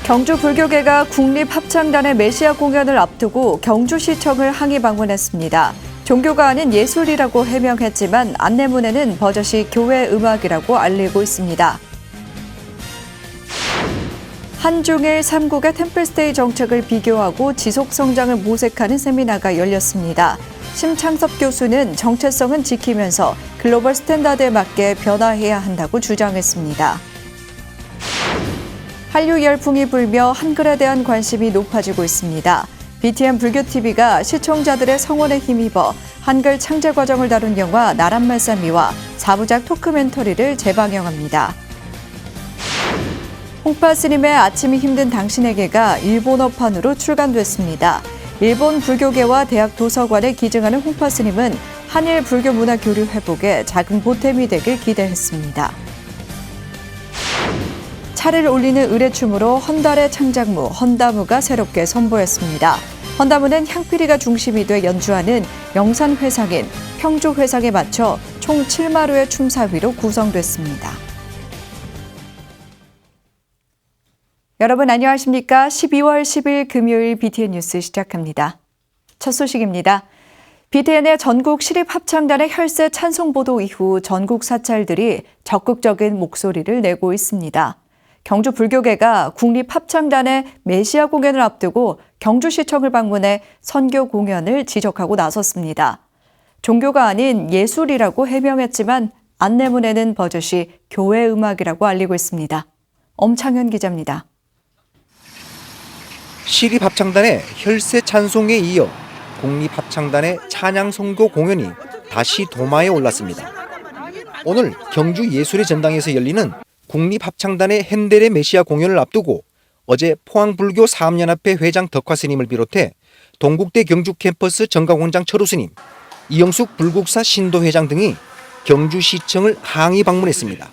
경주 불교계가 국립합창단의 메시아 공연을 앞두고 경주시청을 항의 방문했습니다. 종교가 아닌 예술이라고 해명했지만 안내문에는 버젓이 교회 음악이라고 알리고 있습니다. 한중일 3국의 템플스테이 정책을 비교하고 지속 성장을 모색하는 세미나가 열렸습니다. 심창섭 교수는 정체성은 지키면서 글로벌 스탠다드에 맞게 변화해야 한다고 주장했습니다. 한류 열풍이 불며 한글에 대한 관심이 높아지고 있습니다. BTN 불교TV가 시청자들의 성원에 힘입어 한글 창제 과정을 다룬 영화 나란말싸미와 4부작 토크멘터리를 재방영합니다. 홍파 스님의 아침이 힘든 당신에게가 일본어판으로 출간됐습니다. 일본 불교계와 대학 도서관에 기증하는 홍파 스님은 한일 불교 문화 교류 회복에 작은 보탬이 되길 기대했습니다. 차를 올리는 의례춤으로 헌달의 창작무 헌다무가 새롭게 선보였습니다. 헌다무는 향피리가 중심이 돼 연주하는 영산회상인 평조회상에 맞춰 총 7마루의 춤사위로 구성됐습니다. 여러분 안녕하십니까? 12월 10일 금요일 BTN 뉴스 시작합니다. 첫 소식입니다. BTN의 전국 시립합창단의 혈세 찬송 보도 이후 전국 사찰들이 적극적인 목소리를 내고 있습니다. 경주 불교계가 국립합창단의 메시아 공연을 앞두고 경주시청을 방문해 선교 공연을 지적하고 나섰습니다. 종교가 아닌 예술이라고 해명했지만 안내문에는 버젓이 교회 음악이라고 알리고 있습니다. 엄창현 기자입니다. 시립합창단의 혈세 찬송에 이어 국립합창단의 찬양 선교 공연이 다시 도마에 올랐습니다. 오늘 경주 예술의 전당에서 열리는 국립합창단의 핸델의 메시아 공연을 앞두고 어제 포항불교 사업연합회 회장 덕화 스님을 비롯해 동국대 경주 캠퍼스 정강원장 철우 스님, 이영숙 불국사 신도 회장 등이 경주시청을 항의 방문했습니다.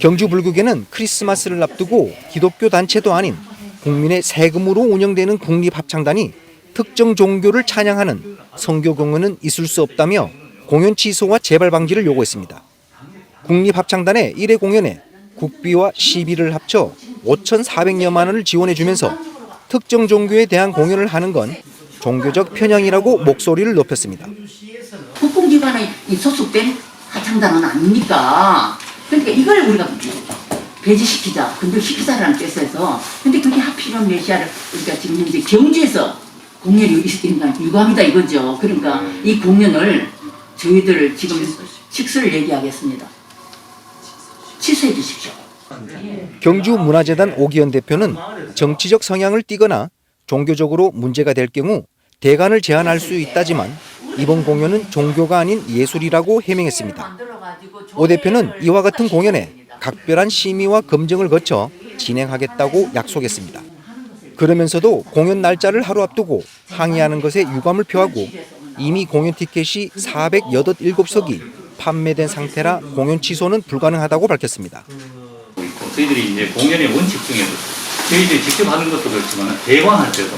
경주 불교계는 크리스마스를 앞두고 기독교 단체도 아닌 국민의 세금으로 운영되는 국립합창단이 특정 종교를 찬양하는 선교 공연은 있을 수 없다며 공연 취소와 재발 방지를 요구했습니다. 국립합창단의 1회 공연에 국비와 시비를 합쳐 5,400여만 원을 지원해주면서 특정 종교에 대한 공연을 하는 건 종교적 편향이라고 목소리를 높였습니다. 국공기관에 소속된 합창단은 아닙니까? 그러니까 이걸 우리가 배제시키자, 근절시키자라는 뜻에서 근데 그게 하필이면 메시아를 우리가 지금 현재 경주에서 공연이 있으니까 유감이다 이거죠. 그러니까 이 공연을 저희들 지금 식수를 얘기하겠습니다. 취소해 주십시오. 경주문화재단 오기현 대표는 정치적 성향을 띠거나 종교적으로 문제가 될 경우 대관을 제한할 수 있다지만 이번 공연은 종교가 아닌 예술이라고 해명했습니다. 오 대표는 이와 같은 공연에 각별한 심의와 검증을 거쳐 진행하겠다고 약속했습니다. 그러면서도 공연 날짜를 하루 앞두고 항의하는 것에 유감을 표하고 이미 공연 티켓이 487석이 판매된 상태라 공연 취소는 불가능하다고 밝혔습니다. 저희들이 이제 공연의 원칙 중에도 저희들이 직접 하는 것도 그렇지만 대관할 때도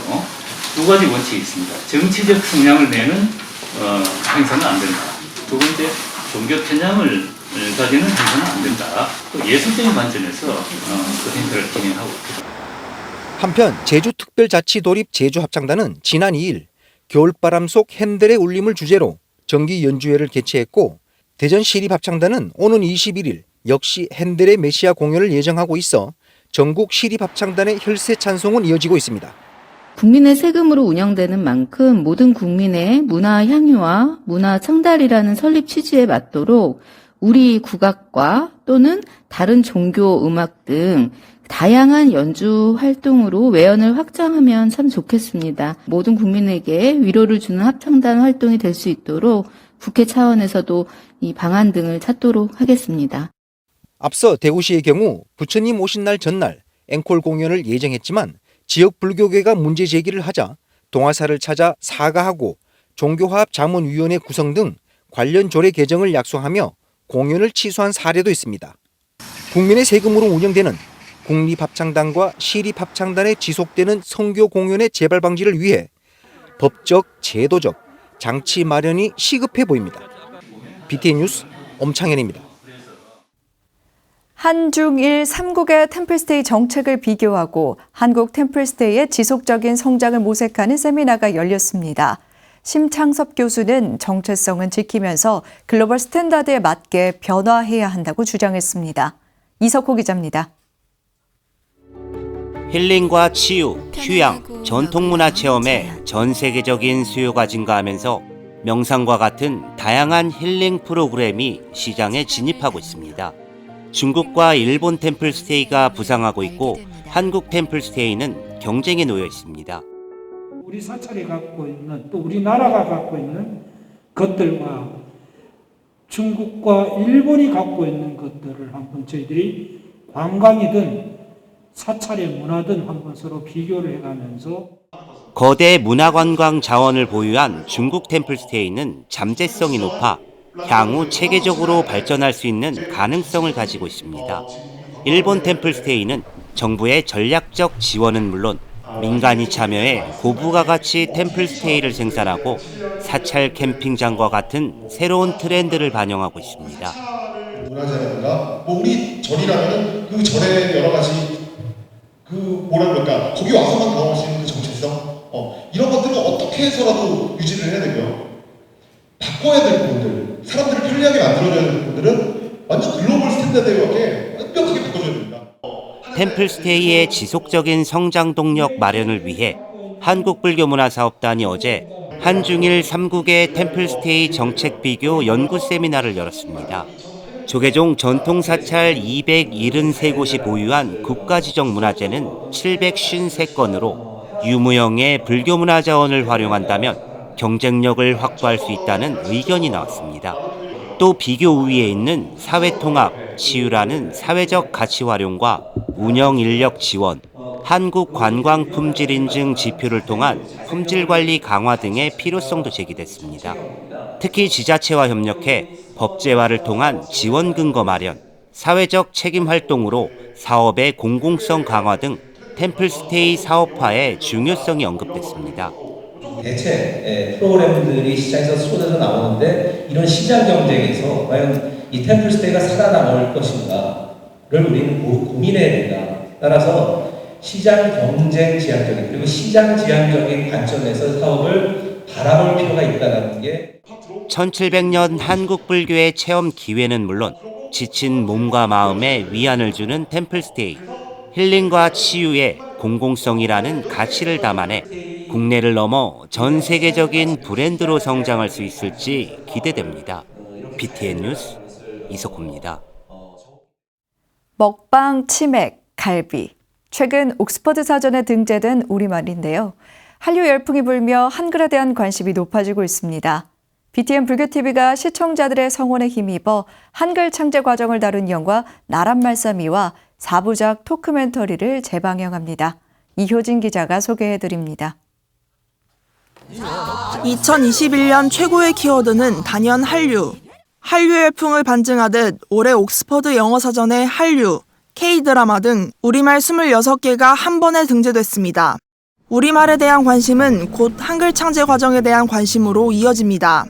두 가지 원칙이 있습니다. 정치적 성향을 내는 행사는 안 된다. 두 번째, 종교 편향을 가지는 행사는 안 된다. 또 예술적인 관점에서 그 행사를 진행하고 있습니다. 한편 제주특별자치도립 제주합창단은 지난 2일 겨울바람 속 핸델의 울림을 주제로 정기 연주회를 개최했고 대전시립합창단은 오는 21일 역시 핸델의 메시아 공연을 예정하고 있어 전국 시립합창단의 혈세 찬송은 이어지고 있습니다. 국민의 세금으로 운영되는 만큼 모든 국민의 문화 향유와 문화 창달이라는 설립 취지에 맞도록 우리 국악과 또는 다른 종교 음악 등 다양한 연주 활동으로 외연을 확장하면 참 좋겠습니다. 모든 국민에게 위로를 주는 합창단 활동이 될 수 있도록 국회 차원에서도 이 방안 등을 찾도록 하겠습니다. 앞서 대구시의 경우 부처님 오신 날 전날 앵콜 공연을 예정했지만 지역 불교계가 문제 제기를 하자 동화사를 찾아 사과하고 종교화합자문위원회 구성 등 관련 조례 개정을 약속하며 공연을 취소한 사례도 있습니다. 국민의 세금으로 운영되는 국립합창단과 시립합창단에 지속되는 선교 공연의 재발 방지를 위해 법적, 제도적 장치 마련이 시급해 보입니다. BTN 뉴스 엄창현입니다. 한중일 3국의 템플스테이 정책을 비교하고 한국 템플스테이의 지속적인 성장을 모색하는 세미나가 열렸습니다. 심창섭 교수는 정체성은 지키면서 글로벌 스탠다드에 맞게 변화해야 한다고 주장했습니다. 이석호 기자입니다. 힐링과 치유, 휴양, 전통문화 체험에 전 세계적인 수요가 증가하면서 명상과 같은 다양한 힐링 프로그램이 시장에 진입하고 있습니다. 중국과 일본 템플스테이가 부상하고 있고 한국 템플스테이는 경쟁에 놓여 있습니다. 우리 사찰이 갖고 있는 또 우리나라가 갖고 있는 것들과 중국과 일본이 갖고 있는 것들을 한번 저희들이 관광이든 사찰의 문화든 한번 서로 비교를 해가면서 거대 문화관광 자원을 보유한 중국 템플스테이는 잠재성이 높아 향후 체계적으로 발전할 수 있는 가능성을 가지고 있습니다. 일본 템플스테이는 정부의 전략적 지원은 물론 민간이 참여해 고부가 가치 템플스테이를 생산하고 사찰 캠핑장과 같은 새로운 트렌드를 반영하고 있습니다. 문화재라든가 우리 절이라면은 그 절의 여러 가지 뭐라 그럴까 거기 와서만 경험할 수 있는 그 정체성 이런 것들은 어떻게 해서라도 유지를 해야 되고요. 바꿔야 될 부분들, 사람들을 편리하게 만들어줘야 될 부분들은 완전 글로벌 스탠다드에 완벽하게 바꿔줘야 됩니다. 템플스테이의 지속적인 성장 동력 마련을 위해 한국불교문화사업단이 어제 한중일 3국의 템플스테이 정책 비교 연구 세미나를 열었습니다. 조계종 전통사찰 273곳이 보유한 국가지정 문화재는 753건으로 유무형의 불교문화 자원을 활용한다면 경쟁력을 확보할 수 있다는 의견이 나왔습니다. 또 비교 우위에 있는 사회통합, 치유라는 사회적 가치 활용과 운영 인력 지원, 한국 관광 품질 인증 지표를 통한 품질 관리 강화 등의 필요성도 제기됐습니다. 특히 지자체와 협력해 법제화를 통한 지원 근거 마련, 사회적 책임 활동으로 사업의 공공성 강화 등 템플스테이 사업화의 중요성이 언급됐습니다. 대체 프로그램들이 시장에서 쏟아져 나오는데 이런 시장 경쟁에서 과연 이 템플스테이가 살아남을 것인가를 우리는 고민해야 된다. 따라서 시장 경쟁 지향적인 그리고 시장 지향적인 관점에서 사업을 바라볼 필요가 있다는 게 1700년 한국 불교의 체험 기회는 물론 지친 몸과 마음에 위안을 주는 템플스테이, 힐링과 치유의 공공성이라는 가치를 담아내 국내를 넘어 전 세계적인 브랜드로 성장할 수 있을지 기대됩니다. BTN 뉴스 이석호입니다. 먹방, 치맥, 갈비. 최근 옥스퍼드 사전에 등재된 우리말인데요. 한류 열풍이 불며 한글에 대한 관심이 높아지고 있습니다. BTN 불교TV가 시청자들의 성원에 힘입어 한글 창제 과정을 다룬 영화 나랏말싸미와 4부작 토크멘터리를 재방영합니다. 이효진 기자가 소개해드립니다. 2021년 최고의 키워드는 단연 한류. 한류 열풍을 반증하듯 올해 옥스퍼드 영어사전에 한류, K드라마 등 우리말 26개가 한 번에 등재됐습니다. 우리말에 대한 관심은 곧 한글 창제 과정에 대한 관심으로 이어집니다.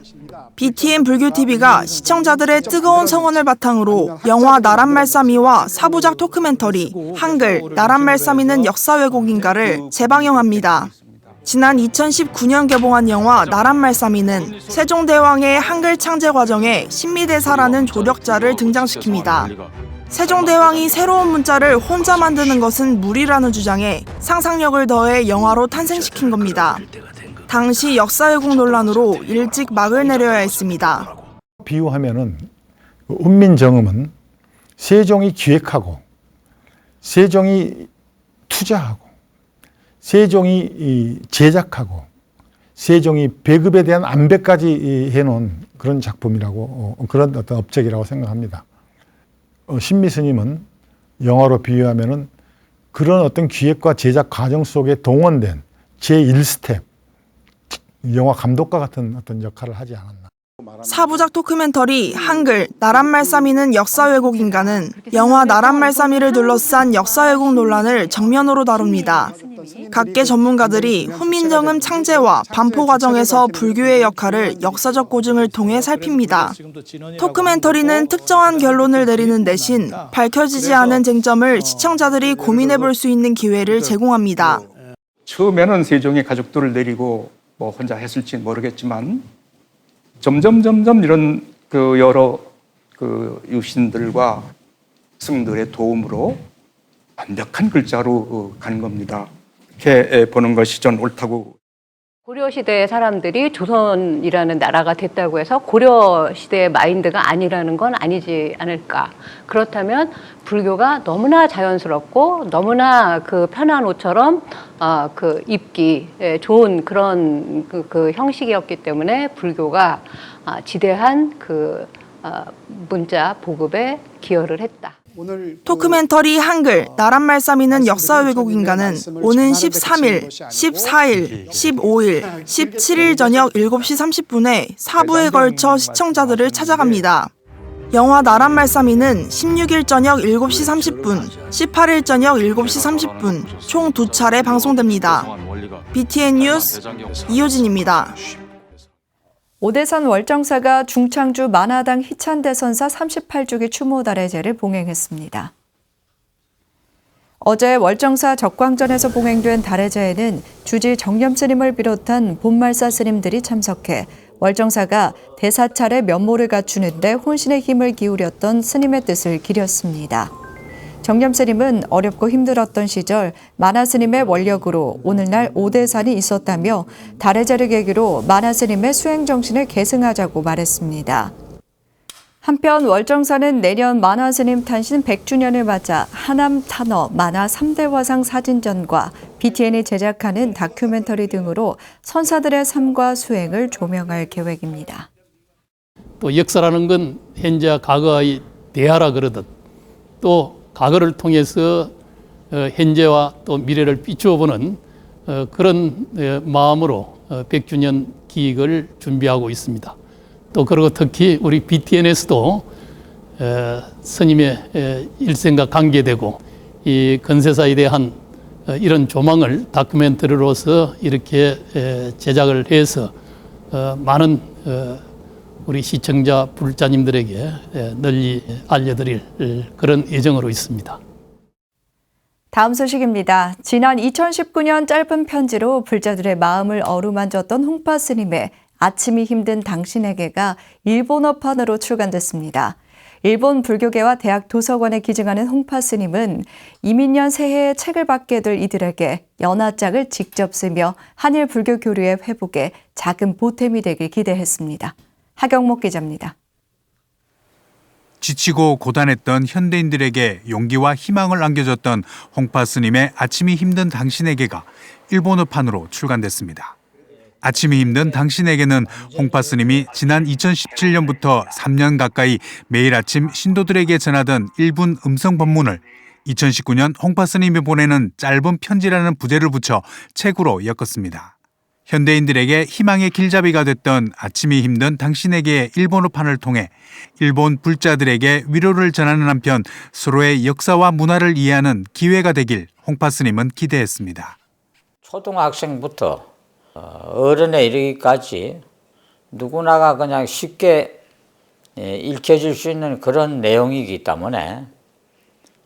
BTN 불교TV가 시청자들의 뜨거운 성원을 바탕으로 영화 나랏말싸미와 4부작 토크멘터리 한글 나랏말싸미는 역사 왜곡인가를 재방영합니다. 지난 2019년 개봉한 영화 나랏말싸미는 세종대왕의 한글 창제 과정에 신미대사라는 조력자를 등장시킵니다. 세종대왕이 새로운 문자를 혼자 만드는 것은 무리라는 주장에 상상력을 더해 영화로 탄생시킨 겁니다. 당시 역사 왜곡 논란으로 일찍 막을 내려야 했습니다. 비유하면은 운민정음은 세종이 기획하고 세종이 투자하고 세종이 제작하고 세종이 배급에 대한 안배까지 해놓은 그런 작품이라고 그런 어떤 업적이라고 생각합니다. 신미 스님은 영화로 비유하면은 그런 어떤 기획과 제작 과정 속에 동원된 제1스텝 영화 감독과 같은 어떤 역할을 하지 않았나. 4부작 토크멘터리 한글 나랏말싸미는 역사 왜곡인가는 영화 나랏말싸미를 둘러싼 역사 왜곡 논란을 정면으로 다룹니다. 각계 전문가들이 후민정음 창제와 반포 과정에서 불교의 역할을 역사적 고증을 통해 살핍니다. 토크멘터리는 특정한 결론을 내리는 대신 밝혀지지 않은 쟁점을 시청자들이 고민해 볼 수 있는 기회를 제공합니다. 처음에는 세종의 가족들을 내리고 뭐 혼자 했을지 모르겠지만 점점 이런 여러 유신들과 스승들의 도움으로 완벽한 글자로 간 겁니다. 이렇게 보는 것이 전 옳다고. 고려시대의 사람들이 조선이라는 나라가 됐다고 해서 고려시대의 마인드가 아니라는 건 아니지 않을까. 그렇다면 불교가 너무나 자연스럽고 너무나 편한 옷처럼 입기 좋은 그런 그 형식이었기 때문에 불교가 지대한 문자 보급에 기여를 했다. 토크멘터리 한글 나란말싸미는 역사 왜곡인가는 오는 13일, 14일, 15일, 17일 저녁 7시 30분에 4부에 걸쳐 시청자들을 찾아갑니다. 영화 나란말싸미는 16일 저녁 7시 30분, 18일 저녁 7시 30분 총 2차례 방송됩니다. BTN 뉴스 이효진입니다. 오대산 월정사가 중창주 만화당 희찬대선사 38주기 추모달의제를 봉행했습니다. 어제 월정사 적광전에서 봉행된 달의제에는 주지 정념스님을 비롯한 본말사 스님들이 참석해 월정사가 대사찰의 면모를 갖추는 데 혼신의 힘을 기울였던 스님의 뜻을 기렸습니다. 정념스님은 어렵고 힘들었던 시절 만화스님의 원력으로 오늘날 오대산이 있었다며 달의제를 계기로 만화스님의 수행정신을 계승하자고 말했습니다. 한편 월정사는 내년 만화스님 탄신 100주년을 맞아 하남 탄어 만화 3대 화상 사진전과 BTN이 제작하는 다큐멘터리 등으로 선사들의 삶과 수행을 조명할 계획입니다. 또 역사라는 건 현재와 과거의 대화라 그러듯 또 과거를 통해서 현재와 또 미래를 비추어보는 그런 마음으로 100주년 기획을 준비하고 있습니다. 또 그리고 특히 우리 BTN에서도 스님의 일생과 관계되고 이 건세사에 대한 이런 조망을 다큐멘터리로서 이렇게 제작을 해서 많은 우리 시청자 불자님들에게 널리 알려드릴 그런 예정으로 있습니다. 다음 소식입니다. 지난 2019년 짧은 편지로 불자들의 마음을 어루만졌던 홍파 스님의 아침이 힘든 당신에게가 일본어판으로 출간됐습니다. 일본 불교계와 대학 도서관에 기증하는 홍파 스님은 이민년 새해에 책을 받게 될 이들에게 연화장을 직접 쓰며 한일 불교 교류의 회복에 작은 보탬이 되길 기대했습니다. 하경목 기자입니다. 지치고 고단했던 현대인들에게 용기와 희망을 안겨줬던 홍파 스님의 아침이 힘든 당신에게가 일본어판으로 출간됐습니다. 아침이 힘든 당신에게는 홍파 스님이 지난 2017년부터 3년 가까이 매일 아침 신도들에게 전하던 1분 음성 법문을 2019년 홍파 스님이 보내는 짧은 편지라는 부제를 붙여 책으로 엮었습니다. 현대인들에게 희망의 길잡이가 됐던 아침이 힘든 당신에게의 일본어판을 통해 일본 불자들에게 위로를 전하는 한편 서로의 역사와 문화를 이해하는 기회가 되길 홍파 스님은 기대했습니다. 초등학생부터 어른에 이르기까지 누구나가 그냥 쉽게 읽혀질 수 있는 그런 내용이기 때문에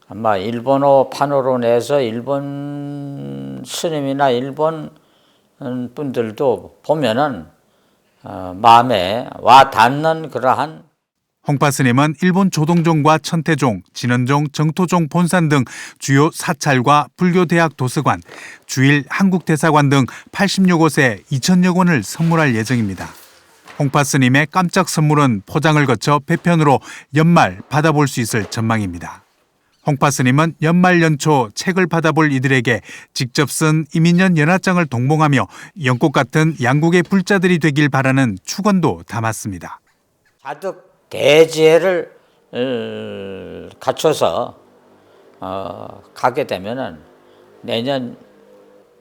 아마 일본어판으로 내서 일본 스님이나 일본 분들도 보면은 마음에 와 닿는 그러한. 홍파 스님은 일본 조동종과 천태종, 진원종, 정토종 본산 등 주요 사찰과 불교대학 도서관, 주일 한국대사관 등 80여 곳에 2,000여 권을 선물할 예정입니다. 홍파 스님의 깜짝 선물은 포장을 거쳐 배편으로 연말 받아볼 수 있을 전망입니다. 홍파 스님은 연말 연초 책을 받아볼 이들에게 직접 쓴 이민년 연화장을 동봉하며 연꽃 같은 양국의 불자들이 되길 바라는 축원도 담았습니다. 자득 대지혜를 갖춰서 가게 되면은 내년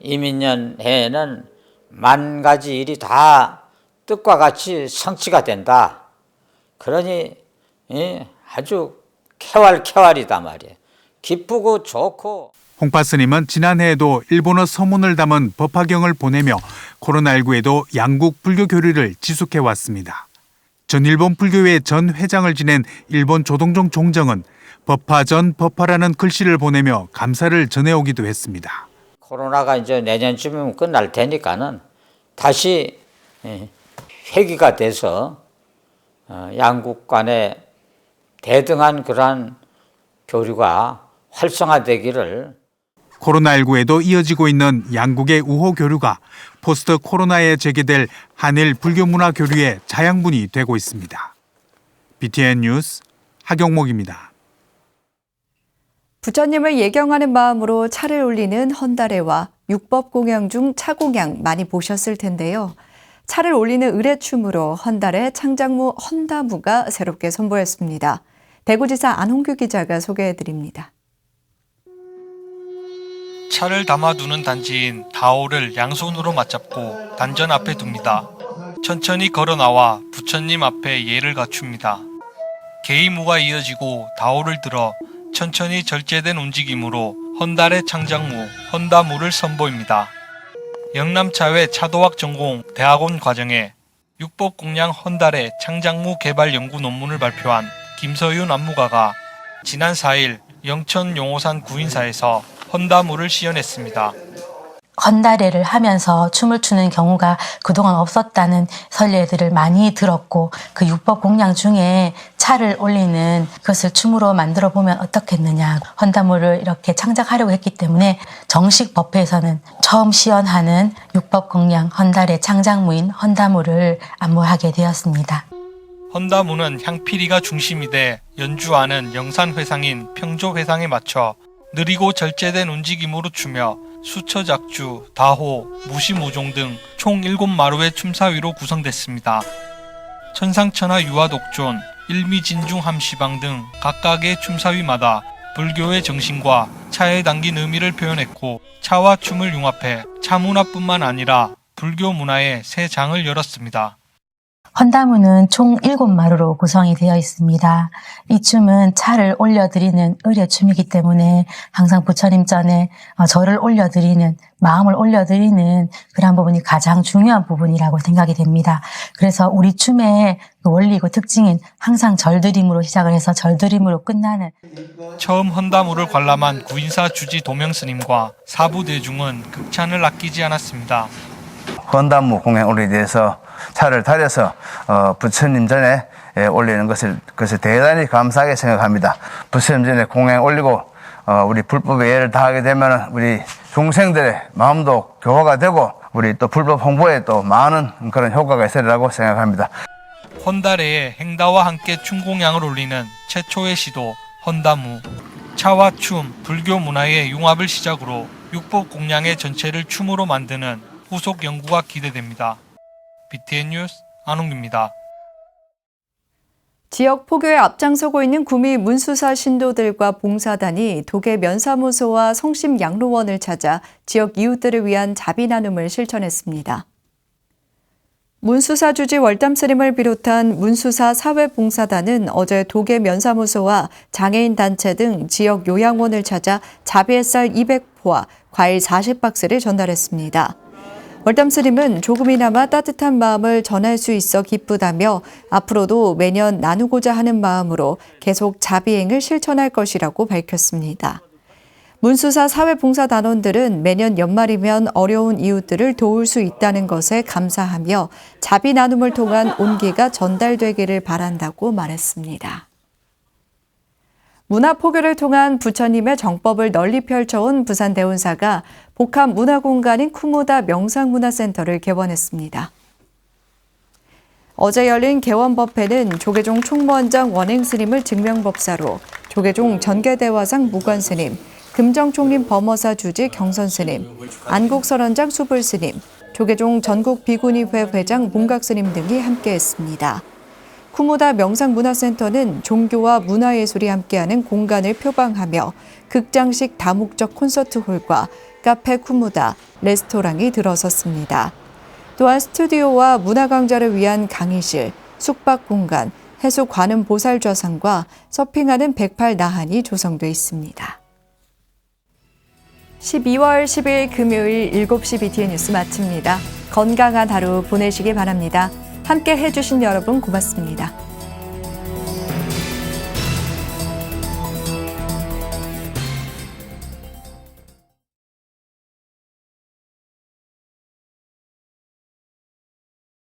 이민년 해에는 만 가지 일이 다 뜻과 같이 성취가 된다. 그러니 아주 쾌활이다 말이에요. 기쁘고 좋고. 홍파 스님은 지난해에도 일본어 서문을 담은 법화경을 보내며 코로나19에도 양국 불교 교류를 지속해 왔습니다. 전일본 불교회 전 회장을 지낸 일본 조동종 종정은 법화 전 법화라는 글씨를 보내며 감사를 전해오기도 했습니다. 코로나가 이제 내년쯤이면 끝날 테니까는 다시 회귀가 돼서 양국 간에 대등한 그러한 교류가 활성화되기를. 코로나19에도 이어지고 있는 양국의 우호 교류가 포스트 코로나에 재개될 한일 불교 문화 교류의 자양분이 되고 있습니다. BTN 뉴스 하경목입니다. 부처님을 예경하는 마음으로 차를 올리는 헌다레와 육법 공양 중 차공양 많이 보셨을 텐데요. 차를 올리는 의례춤으로 헌다레 창작무 헌다무가 새롭게 선보였습니다. 대구지사 안홍규 기자가 소개해드립니다. 차를 담아두는 단지인 다오를 양손으로 맞잡고 단전 앞에 둡니다. 천천히 걸어 나와 부처님 앞에 예를 갖춥니다. 개이무가 이어지고 다오를 들어 천천히 절제된 움직임으로 헌달의 창작무, 헌다무를 선보입니다. 영남차회 차도학 전공 대학원 과정에 육법공양 헌달의 창작무 개발 연구 논문을 발표한 김서윤 안무가가 지난 4일 영천 용호산 구인사에서 헌다무를 시연했습니다. 헌다레를 하면서 춤을 추는 경우가 그동안 없었다는 선례들을 많이 들었고 그 육법 공양 중에 차를 올리는 그것을 춤으로 만들어 보면 어떻겠느냐. 헌다무를 이렇게 창작하려고 했기 때문에 정식 법회에서는 처음 시연하는 육법 공양 헌다레 창작무인 헌다무를 안무하게 되었습니다. 헌다무는 향피리가 중심이 돼 연주하는 영산회상인 평조회상에 맞춰 느리고 절제된 움직임으로 추며 수처작주, 다호, 무시무종 등 총 7마루의 춤사위로 구성됐습니다. 천상천하 유화독존, 일미진중 함시방 등 각각의 춤사위마다 불교의 정신과 차에 담긴 의미를 표현했고 차와 춤을 융합해 차문화뿐만 아니라 불교 문화의 새 장을 열었습니다. 헌다무는 총 7마루로 구성이 되어 있습니다. 이 춤은 차를 올려드리는 의례춤이기 때문에 항상 부처님 전에 절을 올려드리는, 마음을 올려드리는 그런 부분이 가장 중요한 부분이라고 생각이 됩니다. 그래서 우리 춤의 원리고 특징인 항상 절드림으로 시작을 해서 절드림으로 끝나는. 처음 헌다무를 관람한 구인사 주지 도명스님과 사부 대중은 극찬을 아끼지 않았습니다. 헌다무 공양 올리에 대해서 차를 달여서 부처님 전에 올리는 것을 대단히 감사하게 생각합니다. 부처님 전에 공양 올리고 우리 불법의 예를 다하게 되면 우리 중생들의 마음도 교화가 되고 우리 또 불법 홍보에 또 많은 그런 효과가 있으리라고 생각합니다. 헌다레에 행다와 함께 춤공양을 올리는 최초의 시도 헌다무. 차와 춤, 불교 문화의 융합을 시작으로 육법 공양의 전체를 춤으로 만드는 후속 연구가 기대됩니다. BTN 뉴스 안홍규입니다. 지역 포교에 앞장서고 있는 구미 문수사 신도들과 봉사단이 독일 면사무소와 성심 양로원을 찾아 지역 이웃들을 위한 자비 나눔을 실천했습니다. 문수사 주지 월담스님을 비롯한 문수사 사회봉사단은 어제 독일 면사무소와 장애인 단체 등 지역 요양원을 찾아 자비 햇살 200포와 과일 40박스를 전달했습니다. 월담스님은 조금이나마 따뜻한 마음을 전할 수 있어 기쁘다며 앞으로도 매년 나누고자 하는 마음으로 계속 자비행을 실천할 것이라고 밝혔습니다. 문수사 사회봉사단원들은 매년 연말이면 어려운 이웃들을 도울 수 있다는 것에 감사하며 자비 나눔을 통한 온기가 전달되기를 바란다고 말했습니다. 문화포교를 통한 부처님의 정법을 널리 펼쳐온 부산 대운사가 복합 문화공간인 쿠무다 명상문화센터를 개원했습니다. 어제 열린 개원법회는 조계종 총무원장 원행스님을 증명법사로 조계종 전계대화상 무관스님, 금정총림 범어사 주지 경선스님, 안국설원장 수불스님, 조계종 전국비구니회 회장 문각스님 등이 함께했습니다. 쿠무다 명상문화센터는 종교와 문화예술이 함께하는 공간을 표방하며 극장식 다목적 콘서트홀과 카페 쿠무다, 레스토랑이 들어섰습니다. 또한 스튜디오와 문화강좌를 위한 강의실, 숙박공간, 해수관음 보살좌상과 서핑하는 108 나한이 조성돼 있습니다. 12월 10일 금요일 7시 BTN 뉴스 마칩니다. 건강한 하루 보내시기 바랍니다. 함께 해주신 여러분 고맙습니다.